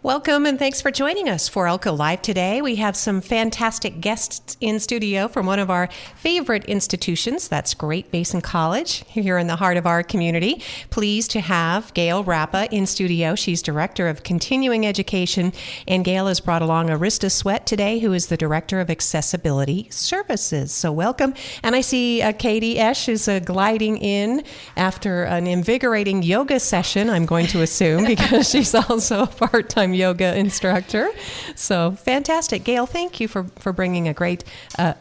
Welcome and thanks for joining us for Elko Live today. We have some fantastic guests in studio from one of our favorite institutions. That's Great Basin College here in the heart of our community. Pleased to have Gail Rappa in studio. She's Director of Continuing Education, and Gail has brought along Arysta Sweat today, who is the Director of Accessibility Services. So welcome. And I see Karnemh-Esh is gliding in after an invigorating yoga session, I'm going to assume, because she's also a part-time yoga instructor. So fantastic. Gail, thank you for bringing a great a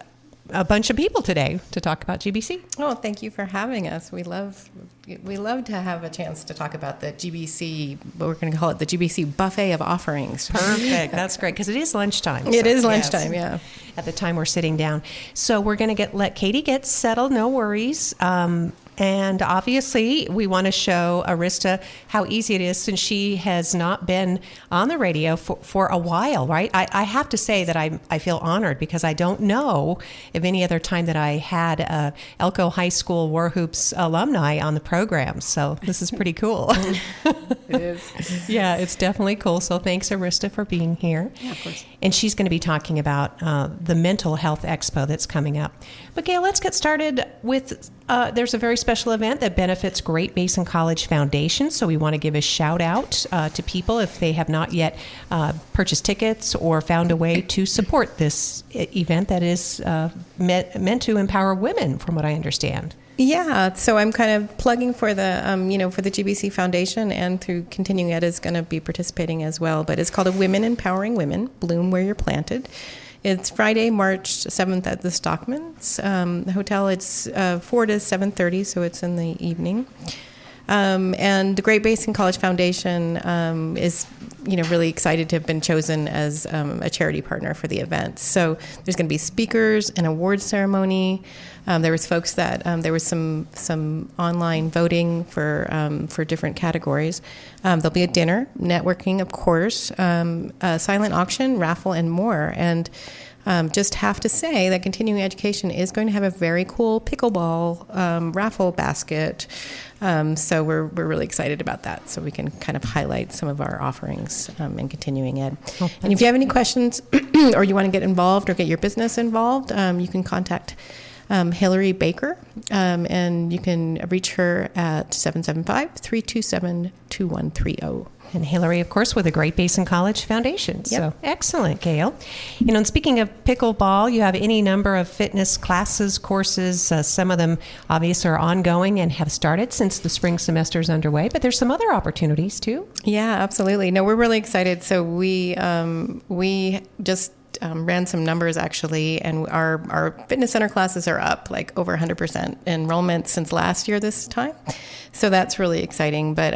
bunch of people today to talk about GBC. Oh, thank you for having us. We love to have a chance to talk about the GBC, but we're going to call it the GBC Buffet of Offerings. Perfect. That's great, because it is lunchtime. It is lunchtime, yes. Yeah. At the time we're sitting down. So we're going to let Katie get settled, no worries. And obviously, we want to show Arysta how easy it is, since she has not been on the radio for a while, right? I have to say that I feel honored, because I don't know of any other time that I had Elko High School War Hoops alumni on the program. So this is pretty cool. It is. Yeah, it's definitely cool. So thanks, Arysta, for being here. Yeah, of course. And she's going to be talking about the Mental Health Expo that's coming up. But Gail, let's get started with, there's a very special event that benefits Great Basin College Foundation. So we want to give a shout out to people if they have not yet purchased tickets or found a way to support this event that is meant to empower women, from what I understand. Yeah, so I'm kind of plugging for the, for the GBC Foundation, and through Continuing Ed is going to be participating as well. But it's called a Women Empowering Women, Bloom Where You're Planted. It's Friday, March 7th at the Stockman's Hotel. It's 4 to 7:30, so it's in the evening. And the Great Basin College Foundation is, really excited to have been chosen as a charity partner for the event. So there's going to be speakers, an awards ceremony. There was folks that there was some online voting for different categories. There'll be a dinner, networking, of course, a silent auction, raffle, and more. And just have to say that Continuing Education is going to have a very cool pickleball raffle basket. So we're really excited about that. So we can kind of highlight some of our offerings in Continuing Ed. Oh, and if you have any questions or you want to get involved or get your business involved, you can contact Hillary Baker, and you can reach her at 775-327-2130. And Hillary, of course, with the Great Basin College Foundation. Yep. So excellent, Gail. And speaking of pickleball, you have any number of fitness classes, courses. Some of them obviously are ongoing and have started since the spring semester is underway, but there's some other opportunities too. Yeah, absolutely. No, we're really excited. So we just ran some numbers actually, and our fitness center classes are up like over 100% enrollment since last year this time. So that's really exciting. But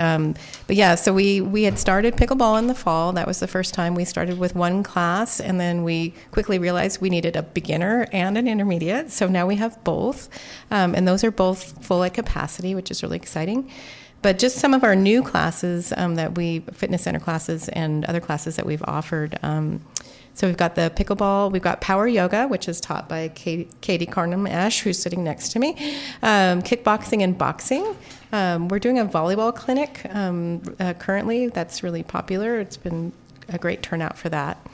yeah, so we had started pickleball in the fall. That was the first time. We started with one class, and then we quickly realized we needed a beginner and an intermediate. So now we have both, and those are both full at capacity, which is really exciting. But just some of our new classes fitness center classes and other classes that we've offered. So we've got the pickleball, we've got power yoga, which is taught by Katie Karnemh-Esh, who's sitting next to me, kickboxing and boxing. We're doing a volleyball clinic currently. That's really popular. It's been a great turnout for that.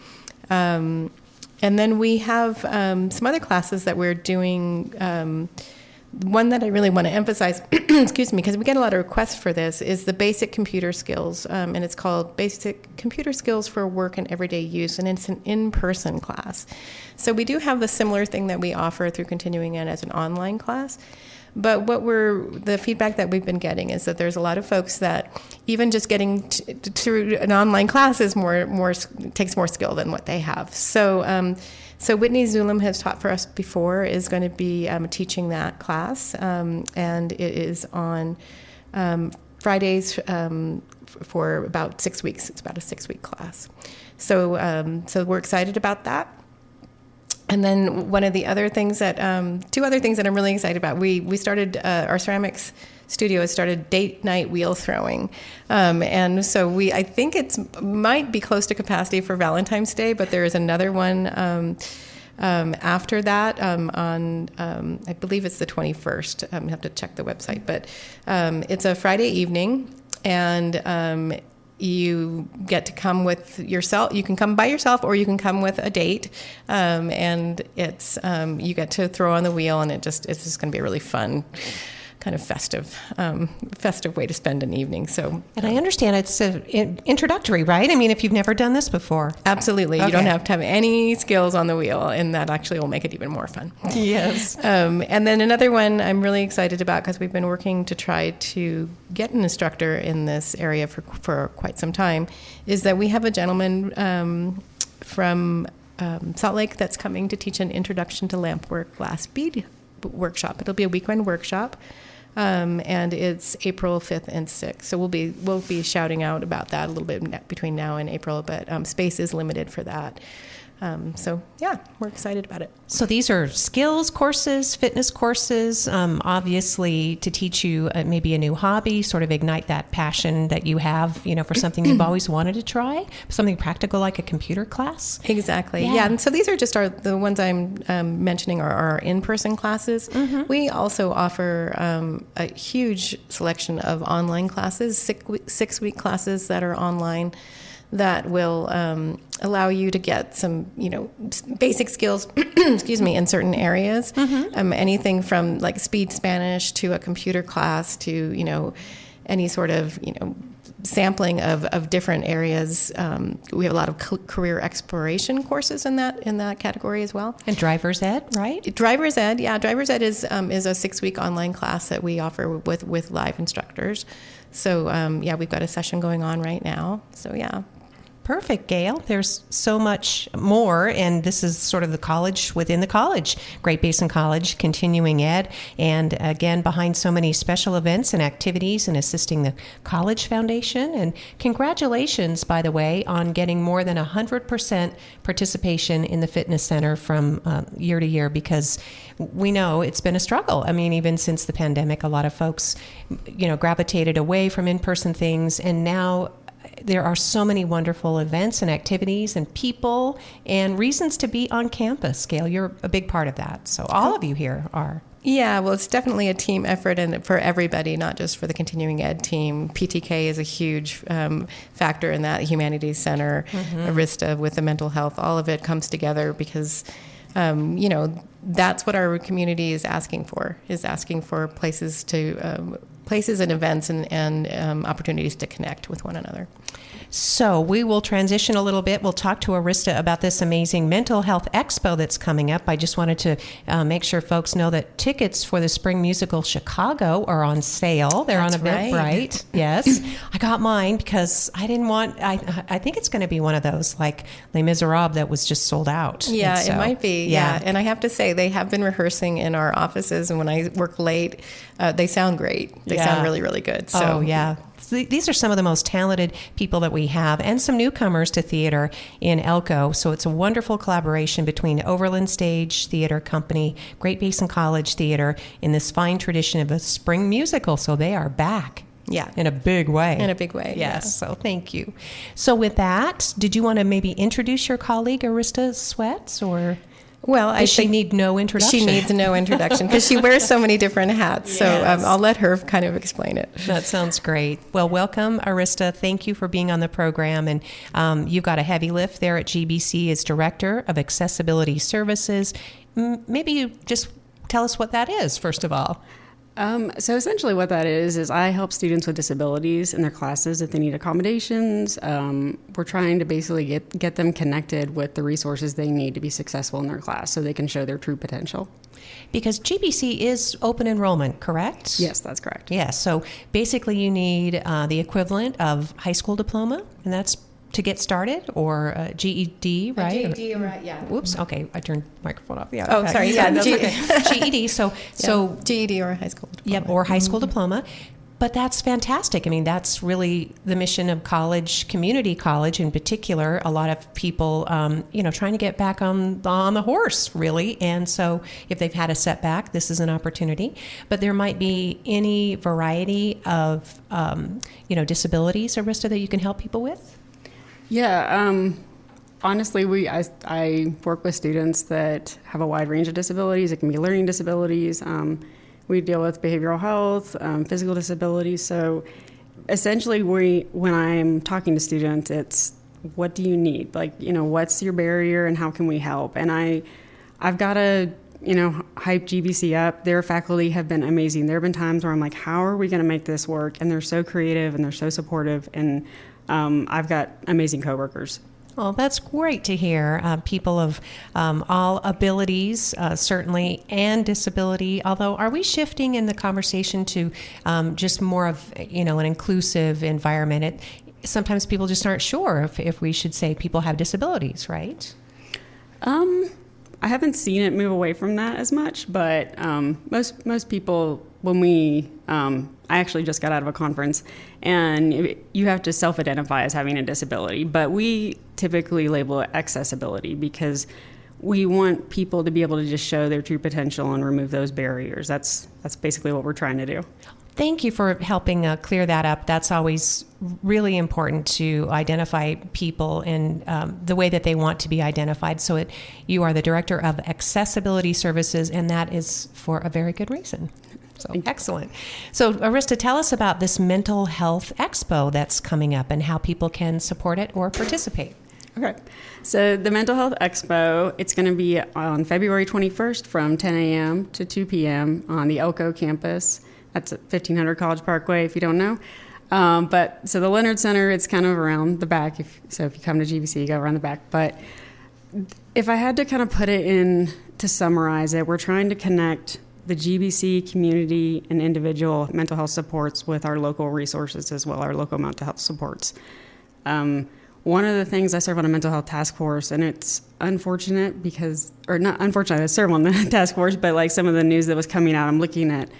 And then we have some other classes that we're doing. One that I really want to emphasize, excuse me, because we get a lot of requests for this, is the basic computer skills, and it's called Basic Computer Skills for Work and Everyday Use, and it's an in-person class. So we do have the similar thing that we offer through Continuing Ed as an online class, but the feedback that we've been getting is that there's a lot of folks that even just getting through an online class is takes more skill than what they have. So Whitney Zulum has taught for us before, is going to be teaching that class, and it is on Fridays for about 6 weeks. It's about a 6-week class. So we're excited about that. And then one of the other things that, two other things that I'm really excited about, we started, our ceramics studio has started date night wheel throwing. And so I think might be close to capacity for Valentine's Day, but there is another one after that on, I believe it's the 21st. I have to check the website, but it's a Friday evening, and you get to come with yourself. You can come by yourself, or you can come with a date, and it's you get to throw on the wheel, and it's just going to be a really fun, kind of festive way to spend an evening. So, and I understand it's introductory, right? I mean, if you've never done this before. Absolutely. Okay. You don't have to have any skills on the wheel, and that actually will make it even more fun. Yes. And then another one I'm really excited about, because we've been working to try to get an instructor in this area for quite some time, is that we have a gentleman from Salt Lake that's coming to teach an Introduction to Lampwork glass bead workshop. It'll be a weekend workshop. And it's April 5th and 6th. So we'll be shouting out about that a little bit between now and April, but space is limited for that. So yeah, we're excited about it. So these are skills courses, fitness courses, obviously to teach you maybe a new hobby, sort of ignite that passion that you have, for something you've always wanted to try, something practical like a computer class. Exactly. Yeah. And so these are just the ones I'm mentioning are our in-person classes. Mm-hmm. We also offer a huge selection of online classes, 6-week classes that are online, that will allow you to get some, basic skills, excuse me, in certain areas. Mm-hmm. Anything from like speed Spanish to a computer class to, any sort of, sampling of different areas. We have a lot of career exploration courses in that category as well. And driver's ed, right? Driver's ed, yeah. Driver's ed is a 6-week online class that we offer with live instructors. So, we've got a session going on right now. So, yeah. Perfect, Gail. There's so much more, and this is sort of the college within the college, Great Basin College Continuing Ed, and again, behind so many special events and activities and assisting the College Foundation. And congratulations, by the way, on getting more than 100% participation in the Fitness Center from year to year, because we know it's been a struggle. I mean, even since the pandemic, a lot of folks, gravitated away from in-person things, and now there are so many wonderful events and activities and people and reasons to be on campus. Gail, you're a big part of that. So all of you here are. Yeah, well, it's definitely a team effort, and for everybody, not just for the continuing ed team. PTK is a huge factor in that. Humanities Center, Arysta with the mental health, all of it comes together because, that's what our community is asking for places and events and opportunities to connect with one another. So we will transition a little bit. We'll talk to Arysta about this amazing mental health expo that's coming up. I just wanted to make sure folks know that tickets for the Spring Musical Chicago are on sale. They're on Eventbrite. Yes. I got mine because I didn't want, I think it's going to be one of those like Les Miserables that was just sold out. Yeah, so, it might be. Yeah. And I have to say, they have been rehearsing in our offices, and when I work late, they sound great. They sound really, really good. So, oh, yeah. These are some of the most talented people that we have, and some newcomers to theater in Elko. So it's a wonderful collaboration between Overland Stage Theater Company, Great Basin College Theater, in this fine tradition of a spring musical. So they are back. Yeah. In a big way. In a big way. Yes. Yeah. So thank you. So with that, did you want to maybe introduce your colleague, Arysta Sweats, or... Well, does she need no introduction? She needs no introduction because she wears so many different hats. Yes. So I'll let her kind of explain it. That sounds great. Well, welcome, Arysta. Thank you for being on the program. And you've got a heavy lift there at GBC as Director of Accessibility Services. Maybe you just tell us what that is, first of all. So essentially what that is I help students with disabilities in their classes if they need accommodations. We're trying to basically get them connected with the resources they need to be successful in their class so they can show their true potential. Because GBC is open enrollment, correct? Yes, that's correct. Yes. So basically you need the equivalent of high school diploma, and that's to get started, or GED, right? GED, right, yeah. Whoops, okay, I turned the microphone off. Yeah. Oh, sorry, yeah. GED, so GED or high school diploma. Yep, or high school diploma. But that's fantastic. I mean, that's really the mission of college, community college in particular. A lot of people, trying to get back on the horse, really. And so if they've had a setback, this is an opportunity. But there might be any variety of, disabilities, Arysta, that you can help people with? Yeah, honestly, I work with students that have a wide range of disabilities. It can be learning disabilities. We deal with behavioral health, physical disabilities. So Essentially, when I'm talking to students, it's what do you need? Like, what's your barrier and how can we help? And I've got to, hype GBC up. Their faculty have been amazing. There have been times where I'm like, how are we going to make this work? And they're so creative and they're so supportive. And I've got amazing coworkers. Well, that's great to hear. People of all abilities, certainly, and disability. Although, are we shifting in the conversation to just more of, an inclusive environment? Sometimes people just aren't sure if we should say people have disabilities, right? I haven't seen it move away from that as much, but most people, when I actually just got out of a conference, and you have to self-identify as having a disability, but we typically label it accessibility because we want people to be able to just show their true potential and remove those barriers. That's basically what we're trying to do. Thank you for helping clear that up. That's always really important to identify people in the way that they want to be identified. So you are the Director of Accessibility Services, and that is for a very good reason. So excellent. So Arysta, tell us about this Mental Health Expo that's coming up and how people can support it or participate. Okay. So the Mental Health Expo, it's going to be on February 21st from 10 a.m. to 2 p.m. on the Elko campus. That's at 1500 College Parkway, if you don't know. So the Leonard Center, it's kind of around the back. If you come to GBC, you go around the back. But if I had to kind of put it in to summarize it, we're trying to connect the GBC community and individual mental health supports with our local resources as well, our local mental health supports. One of the things, I serve on a mental health task force, and it's unfortunate not unfortunate, I serve on the task force, but like some of the news that was coming out, I'm looking at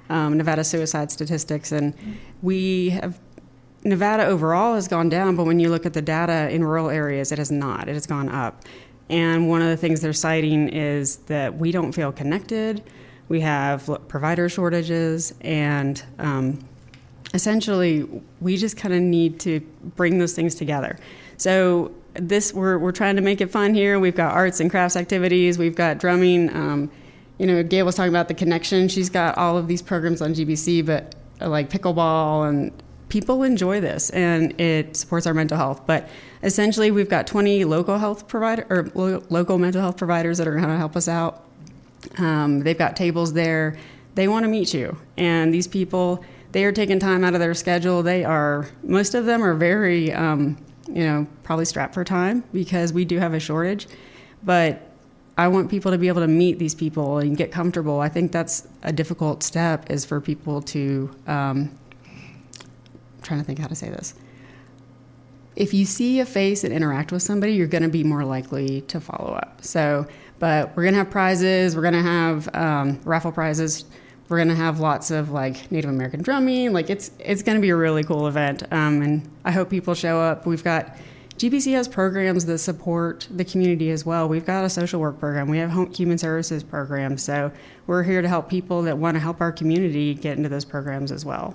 Nevada suicide statistics, and Nevada overall has gone down, but when you look at the data in rural areas, it has not. It has gone up. And one of the things they're citing is that we don't feel connected. We have provider shortages, and essentially, we just kind of need to bring those things together. So we're trying to make it fun here. We've got arts and crafts activities. We've got drumming. Gail was talking about the connection. She's got all of these programs on GBC, but like pickleball, and people enjoy this, and it supports our mental health. But essentially, we've got 20 local mental health providers that are going to help us out. They've got tables there. They want to meet you, and these people, they are taking time out of their schedule. Most of them are very, probably strapped for time because we do have a shortage. But I want people to be able to meet these people and get comfortable. I think that's a difficult step, is for people to, I'm trying to think how to say this. If you see a face and interact with somebody, you're going to be more likely to follow up. But we're going to have prizes. We're going to have raffle prizes. We're going to have lots of like Native American drumming. Like it's going to be a really cool event. And I hope people show up. GBC has programs that support the community as well. We've got a social work program. We have human services programs. So we're here to help people that want to help our community get into those programs as well.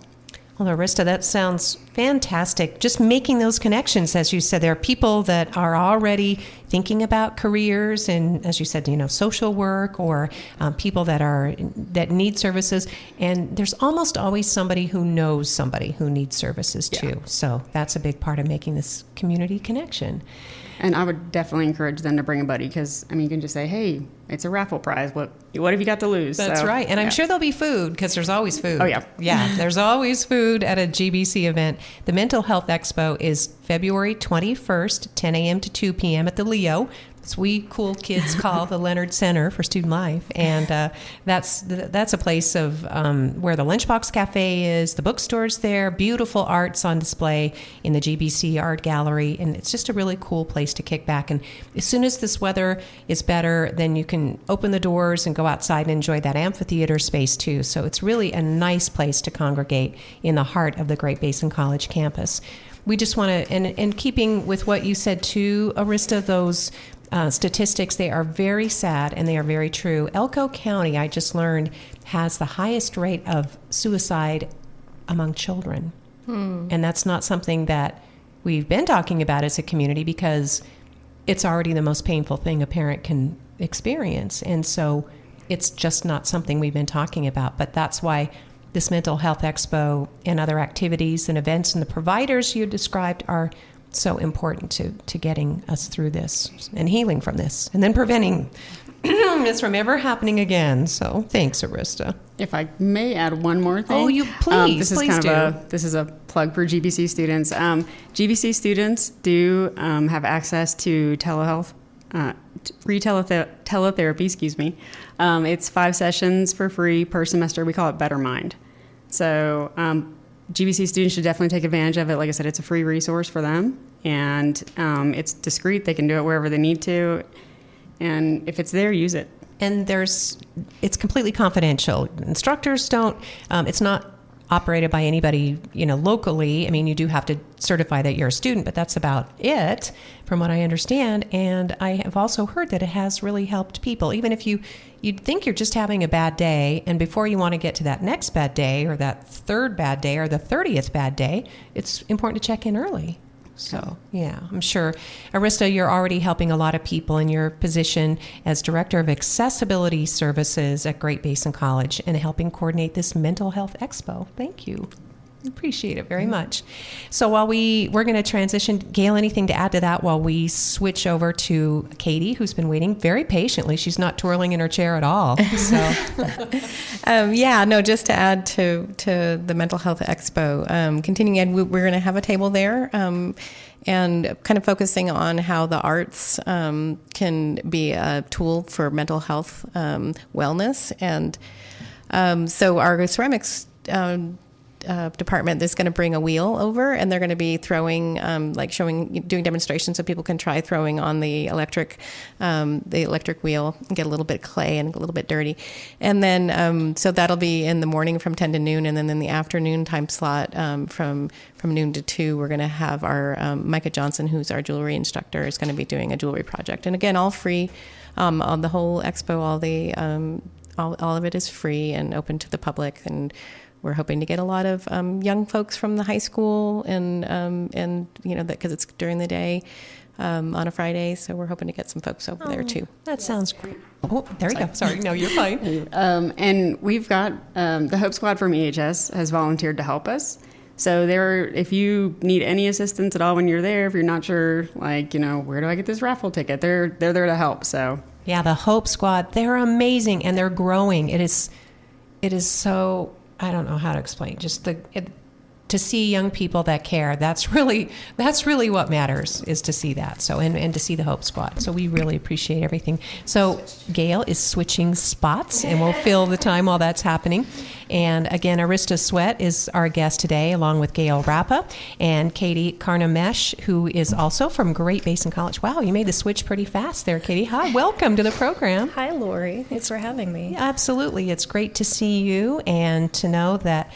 Well, Arysta, that sounds fantastic. Just making those connections, as you said, there are people that are already thinking about careers and, as you said, social work, or people that need services. And there's almost always somebody who knows somebody who needs services too. Yeah. So that's a big part of making this community connection. And I would definitely encourage them to bring a buddy, because you can just say, hey, it's a raffle prize. What have you got to lose? That's right. And I'm sure there'll be food, because there's always food. Oh, yeah. Yeah, there's always food at a GBC event. The Mental Health Expo is February 21st, 10 a.m. to 2 p.m. at the Leo. It's we cool kids call the Leonard Center for Student Life. And that's a place of where the Lunchbox Cafe is, the bookstore's there, beautiful arts on display in the GBC Art Gallery. And it's just a really cool place to kick back. And as soon as this weather is better, then you can open the doors and go outside and enjoy that amphitheater space too. So it's really a nice place to congregate in the heart of the Great Basin College campus. We just want to, and keeping with what you said too, Arysta, those statistics, they are very sad and they are very true. Elko County, I just learned, has the highest rate of suicide among children. And that's not something that we've been talking about as a community, because it's already the most painful thing a parent can experience. And so it's just not something we've been talking about. But that's why this Mental Health Expo and other activities and events and the providers you described are so important to getting us through this and healing from this and then preventing this from ever happening again. So thanks, Arysta. If I may add one more thing. Oh, you please, this is please do. This is a plug for GBC students. GBC students do have access to telehealth, teletherapy, excuse me. It's 5 sessions for free per semester. We call it Better Mind. So GBC students should definitely take advantage of it. Like I said, it's a free resource for them, and it's discreet. They can do it wherever they need to, and if it's there, use it. And it's completely confidential. Instructors don't, it's not operated by anybody, locally. I mean, you do have to certify that you're a student, but that's about it from what I understand. And I have also heard that it has really helped people. Even if you'd think you're just having a bad day, and before you want to get to that next bad day or that third bad day or the 30th bad day, it's important to check in early. So, yeah, I'm sure. Arysta, you're already helping a lot of people in your position as Director of Accessibility Services at Great Basin College and helping coordinate this Mental Health Expo. Thank you. Appreciate it very much. So while we're going to transition, Gail, anything to add to that while we switch over to Katie, who's been waiting very patiently. She's not twirling in her chair at all. So. Just to add to the Mental Health Expo, continuing ed, we're going to have a table there and kind of focusing on how the arts can be a tool for mental health wellness. And so our ceramics department is going to bring a wheel over, and they're going to be throwing, doing demonstrations so people can try throwing on the electric wheel and get a little bit of clay and a little bit dirty. And then, so that'll be in the morning from 10 to noon. And then in the afternoon time slot, from noon to 2, we're going to have our, Micah Johnson, who's our jewelry instructor, is going to be doing a jewelry project. And again, all free, on the whole expo, all of it is free and open to the public. And we're hoping to get a lot of young folks from the high school, and that because it's during the day on a Friday, so we're hoping to get some folks over there too. That sounds great. Oh, there you go. Sorry, no, you're fine. And we've got the Hope Squad from EHS has volunteered to help us. So if you need any assistance at all when you're there, if you're not sure, where do I get this raffle ticket? They're there to help. So yeah, the Hope Squad, they're amazing and they're growing. It is so. I don't know how to explain. Just to see young people that care. That's really what matters, is to see that. So and to see the Hope Squad. So we really appreciate everything. So Gail is switching spots, and we'll fill the time while that's happening. And again, Arysta Sweat is our guest today, along with Gail Rappa and Katie Karnemh-Esh, who is also from Great Basin College. Wow, you made the switch pretty fast there, Katie. Hi, welcome to the program. Hi, Lori. Thanks for having me. Absolutely. It's great to see you and to know that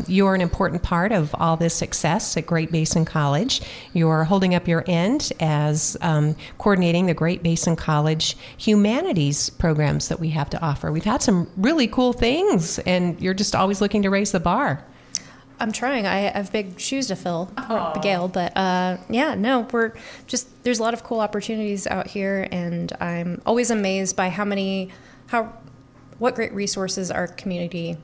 you're an important part of all this success at Great Basin College. You're holding up your end as coordinating the Great Basin College Humanities programs that we have to offer. We've had some really cool things, and you're just always looking to raise the bar. I'm trying. I have big shoes to fill for Gail, but there's a lot of cool opportunities out here, and I'm always amazed by what great resources our community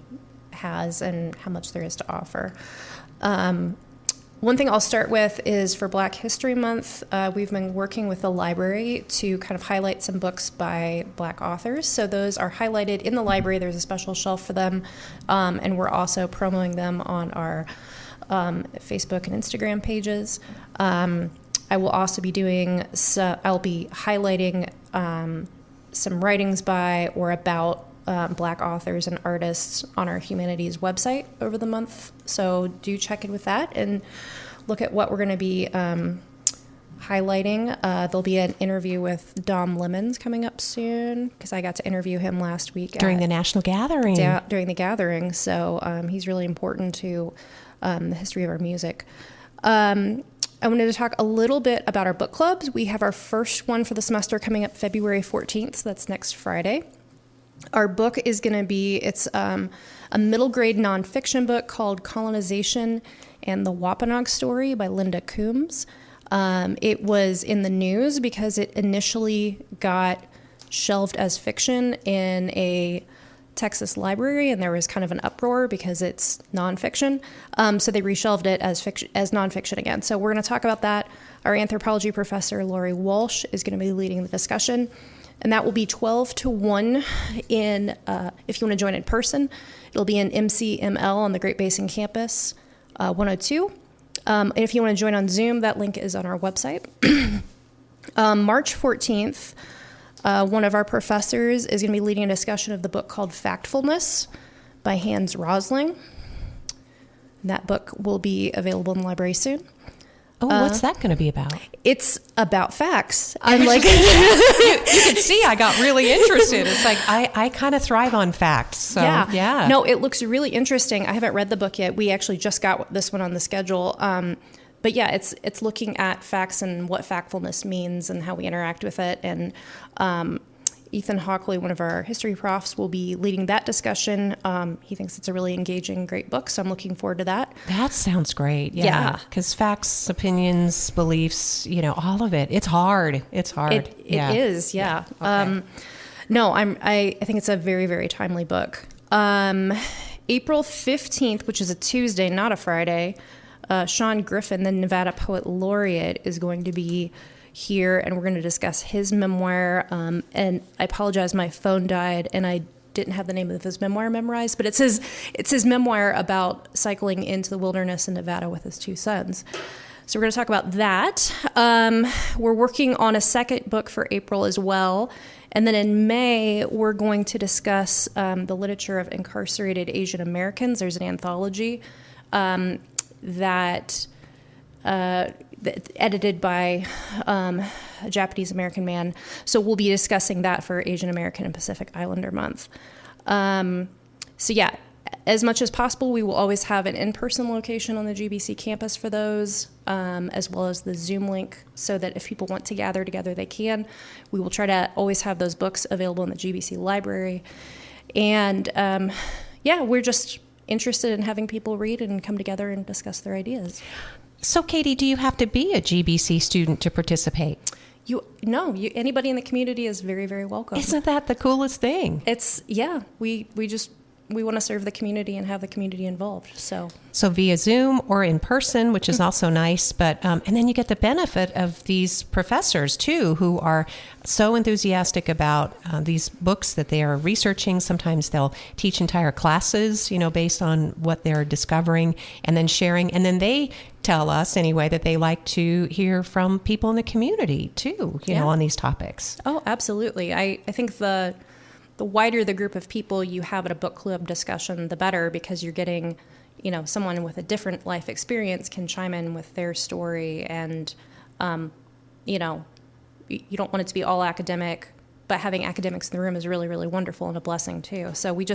has and how much there is to offer. One thing I'll start with is for Black History Month, we've been working with the library to kind of highlight some books by Black authors. So those are highlighted in the library. There's a special shelf for them, and we're also promoting them on our Facebook and Instagram pages. I will also be I'll be highlighting some writings by or about Black authors and artists on our Humanities website over the month. So do check in with that and look at what we're going to be highlighting. There'll be an interview with Dom Lemons coming up soon, because I got to interview him last week. During the National Gathering. During the gathering. So he's really important to the history of our music. I wanted to talk a little bit about our book clubs. We have our first one for the semester coming up February 14th. So that's next Friday. Our book is going to be, it's a middle grade nonfiction book called Colonization and the Wampanoag Story by Linda Coombs. It was in the news because it initially got shelved as fiction in a Texas Library, and there was kind of an uproar because it's nonfiction. So they reshelved it as nonfiction again. So we're going to talk about that. Our anthropology professor, Lori Walsh, is going to be leading the discussion. And that will be 12 to 1 in, if you want to join in person, it'll be in MCML on the Great Basin campus, 102. And if you want to join on Zoom, that link is on our website. March 14th, one of our professors is going to be leading a discussion of the book called Factfulness by Hans Rosling. And that book will be available in the library soon. Oh, what's that going to be about? It's about facts. I'm like, you can see I got really interested. It's like I kind of thrive on facts. So, yeah. No, it looks really interesting. I haven't read the book yet. We actually just got this one on the schedule. But yeah, it's looking at facts and what factfulness means and how we interact with it. And Ethan Hockley, one of our history profs, will be leading that discussion. He thinks it's a really engaging, great book, so I'm looking forward to that. That sounds great. Yeah. Because facts, opinions, beliefs, all of it. It's hard. It's hard. It is, yeah. Okay. No, I think it's a very, very timely book. April 15th, which is a Tuesday, not a Friday, Sean Griffin, the Nevada Poet Laureate, is going to be here, and we're going to discuss his memoir. And I apologize, my phone died, and I didn't have the name of his memoir memorized, but it's his memoir about cycling into the wilderness in Nevada with his 2 sons. So we're going to talk about that. We're working on a second book for April as well. And then in May, we're going to discuss the literature of incarcerated Asian Americans. There's an anthology that edited by a Japanese American man. So we'll be discussing that for Asian American and Pacific Islander Month. So yeah, as much as possible, we will always have an in-person location on the GBC campus for those, as well as the Zoom link, so that if people want to gather together, they can. We will try to always have those books available in the GBC library. And yeah, we're just interested in having people read and come together and discuss their ideas. So, Katie, do you have to be a GBC student to participate? Anybody in the community is very, very welcome. Isn't that the coolest thing? We want to serve the community and have the community involved. So via Zoom or in person, which is also nice. But and then you get the benefit of these professors too, who are so enthusiastic about these books that they are researching. Sometimes they'll teach entire classes, based on what they're discovering and then sharing. And then they tell us anyway that they like to hear from people in the community too, on these topics. Oh, absolutely. I think the wider the group of people you have at a book club discussion, the better, because you're getting, someone with a different life experience can chime in with their story. And, you don't want it to be all academic, but having academics in the room is really, really wonderful and a blessing too. So we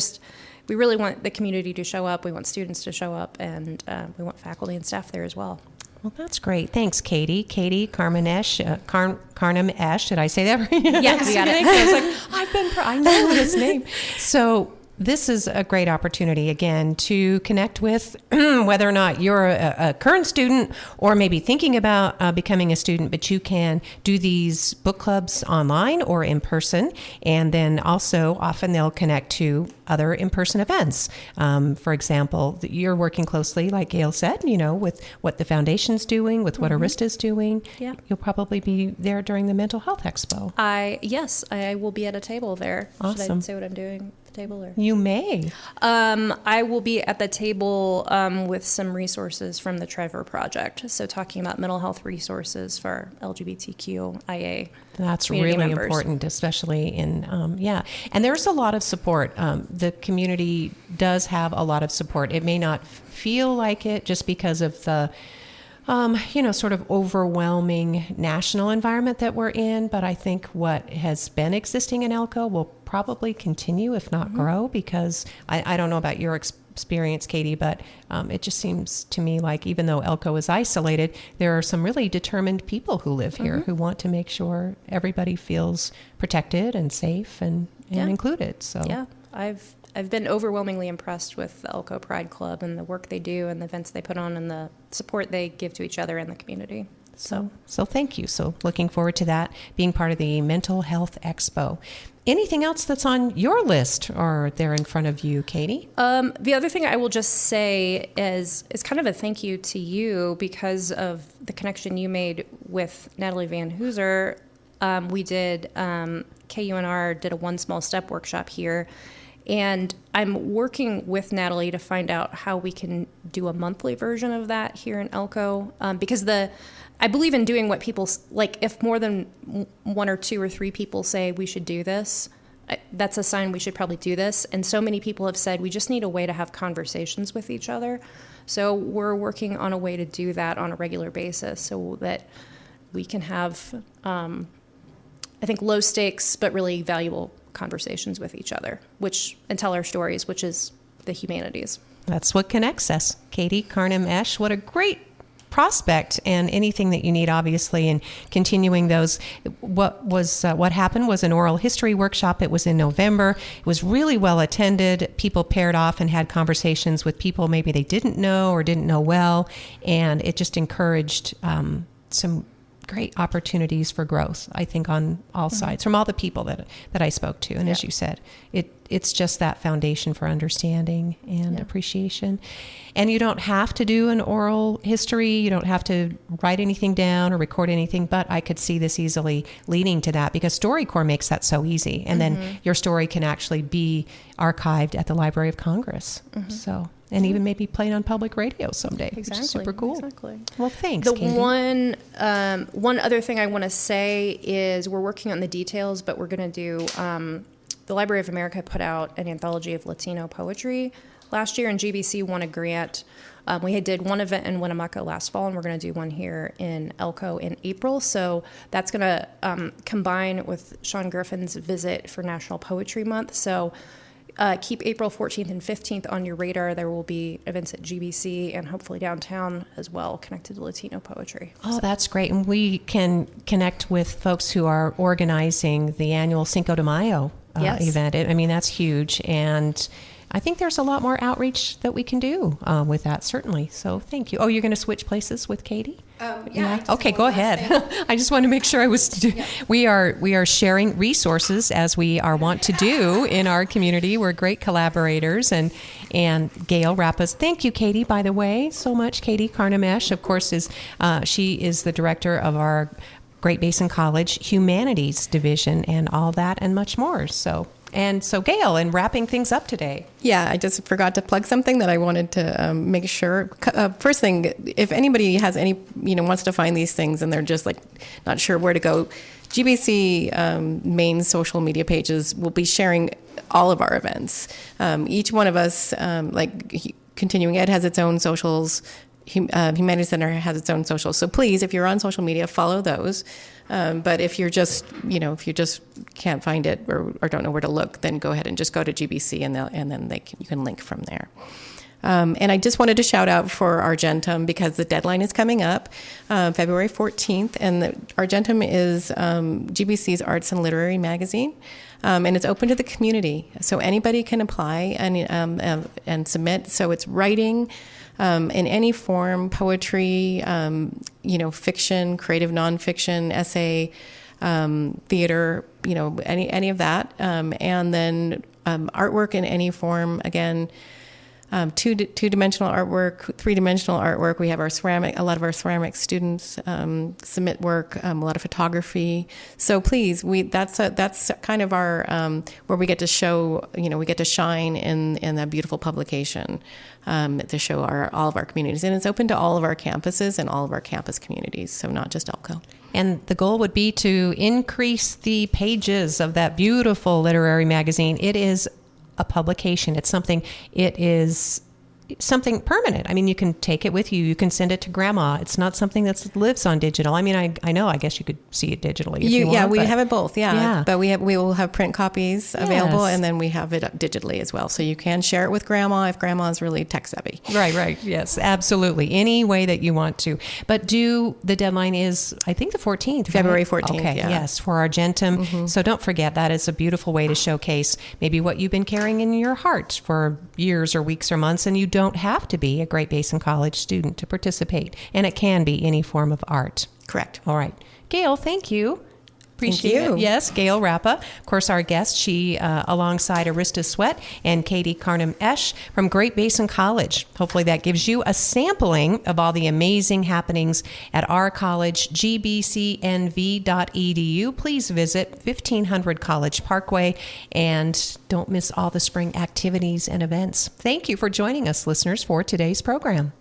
really want the community to show up. We want students to show up, and we want faculty and staff there as well. Well, that's great. Thanks, Katie. Katie Karnemh-Esh. Karnemh-Esh. Did I say that right? Yes, you got it. I was like, I know this name. So this is a great opportunity, again, to connect with whether or not you're a current student or maybe thinking about becoming a student, but you can do these book clubs online or in person. And then also often they'll connect to other in-person events. For example, you're working closely, like Gail said, with what the foundation's doing, with what Arysta's doing. Yeah. You'll probably be there during the Mental Health Expo. Yes, I will be at a table there. Awesome. Should I say what I'm doing at the table? Or? You may. I will be at the table with some resources from the Trevor Project. So talking about mental health resources for LGBTQIA. That's really members. important, especially in, And there's a lot of support. The community does have a lot of support. It may not feel like it just because of the, sort of overwhelming national environment that we're in. But I think what has been existing in Elko will probably continue, if not grow, because I don't know about your experience, Katie, but it just seems to me like even though Elko is isolated, there are some really determined people who live here who want to make sure everybody feels protected and safe and included. So yeah, I've been overwhelmingly impressed with the Elko Pride Club and the work they do and the events they put on and the support they give to each other in the community. So thank you. So looking forward to that, being part of the Mental Health Expo. Anything else that's on your list or there in front of you, Katie? The other thing I will just say is kind of a thank you to you because of the connection you made with Natalie Van Hooser. We did, KUNR did a One Small Step workshop here, and I'm working with Natalie to find out how we can do a monthly version of that here in Elko, because I believe in doing what people, like if more than one or two or three people say we should do this, that's a sign we should probably do this. And so many people have said we just need a way to have conversations with each other. So we're working on a way to do that on a regular basis so that we can have, I think, low stakes but really valuable conversations with each other, and tell our stories, which is the humanities. That's what connects us. Katie Karnemh-Esh, what a great prospect, and anything that you need, obviously, and continuing those. What happened was an oral history workshop. It was in November. It was really well attended. People paired off and had conversations with people maybe they didn't know or didn't know well, and it just encouraged some great opportunities for growth, I think, on all sides, from all the people that I spoke to. And as you said, it's just that foundation for understanding and appreciation. And you don't have to do an oral history. You don't have to write anything down or record anything, but I could see this easily leading to that because StoryCorps makes that so easy. And then your story can actually be archived at the Library of Congress. And even maybe played on public radio someday, which is super cool. Exactly. Well, thanks, Katie. One other thing I want to say is we're working on the details, but we're going to do, the Library of America put out an anthology of Latino poetry last year, and GBC won a grant. We did one event in Winnemucca last fall, and we're going to do one here in Elko in April. So that's going to combine with Sean Griffin's visit for National Poetry Month. So keep April 14th and 15th on your radar. There will be events at GBC and hopefully downtown as well connected to Latino poetry. Oh, that's great. And we can connect with folks who are organizing the annual Cinco de Mayo event. I mean, that's huge. And I think there's a lot more outreach that we can do with that, certainly. So thank you. Oh, you're going to switch places with Katie? Okay, go ahead. I just want to make sure we are sharing resources as we are wont to do in our community. We're great collaborators, and Gail Rappa's. Thank you, Katie, by the way, so much. Katie Karnemh-Esh, of course, she is the director of our Great Basin College Humanities Division and all that and much more. So Gail, and wrapping things up today. Yeah, I just forgot to plug something that I wanted to make sure. First thing, if anybody has wants to find these things and they're just like not sure where to go, GBC main social media pages will be sharing all of our events. Each one of us, Continuing Ed has its own socials. Humanities Center has its own socials. So please, if you're on social media, follow those. But if you're just, if you just can't find it or don't know where to look, then go ahead and just go to GBC and then you can link from there. And I just wanted to shout out for Argentum because the deadline is coming up, February 14th. And Argentum is GBC's arts and literary magazine. And it's open to the community. So anybody can apply and submit. So it's writing, in any form, poetry, fiction, creative nonfiction, essay, theater, any of that. And then artwork in any form, again, two-dimensional artwork, three-dimensional artwork. We have a lot of our ceramic students submit work, a lot of photography. So please, that's kind of our where we get to show, we get to shine in a beautiful publication to show all of our communities, and it's open to all of our campuses and all of our campus communities, so not just Elko. And the goal would be to increase the pages of that beautiful literary magazine. It is a publication. It is something permanent. I mean, you can take it with you. You can send it to grandma. It's not something that lives on digital. I mean, I know, I guess you could see it digitally if you want. Yeah, we have it both. Yeah. But we will have print copies available, and then we have it digitally as well. So you can share it with grandma if grandma is really tech savvy. Right. Yes, absolutely. Any way that you want to. But the deadline is, I think, the 14th. February 14th. Okay. Yeah. Yes, for Argentum. Mm-hmm. So don't forget, that is a beautiful way to showcase maybe what you've been carrying in your heart for years or weeks or months, and you don't don't have to be a Great Basin College student to participate, and it can be any form of art. Correct. All right. Gail, thank you. Appreciate Thank you. it. Yes, Gail Rappa, of course, our guest. She, alongside Arysta Sweat and Katie Karnemh-Esh from Great Basin College. Hopefully that gives you a sampling of all the amazing happenings at our college, gbcnv.edu. Please visit 1500 College Parkway, and don't miss all the spring activities and events. Thank you for joining us, listeners, for today's program.